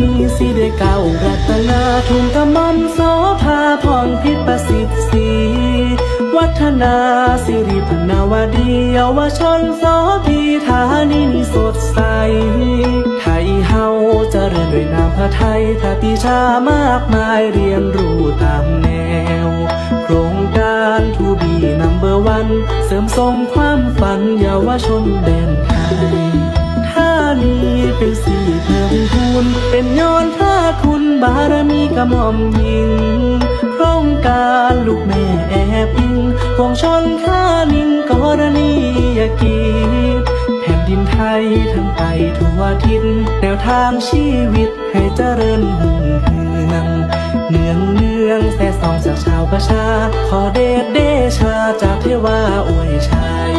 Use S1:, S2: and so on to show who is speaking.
S1: นี้สิได้เก่ารัตนาทุ่งกำมอมโสภาพรพิษประสิทธิ์ศรีวัฒนาสิริพนาวดีเยาวชนโสพีธานีนี่สดใสไทยเฮาเจริญด้วยนามพระไทยถ้าปีชามากมายเรียนรู้ตามแนวโครงการทูบีนัมเบอร์วันเสริมส่งความฝันเยาวชนแดนไทยท่านี้เป็นสีเพิ่มพูนเป็นย้อนพระคุณบารมีกระหม่อมหญิงโครงการลูกแม่แอบอิงปวงชนข้านิ่งกรณียกิจแผ่นดินไทยทั้งไปทั่วทิศแนวทางชีวิตให้เจริญหุ่งเฮืองเนืองแส่สองจากชาวประชาขอเดชเดชาจากเทวาอวยชัย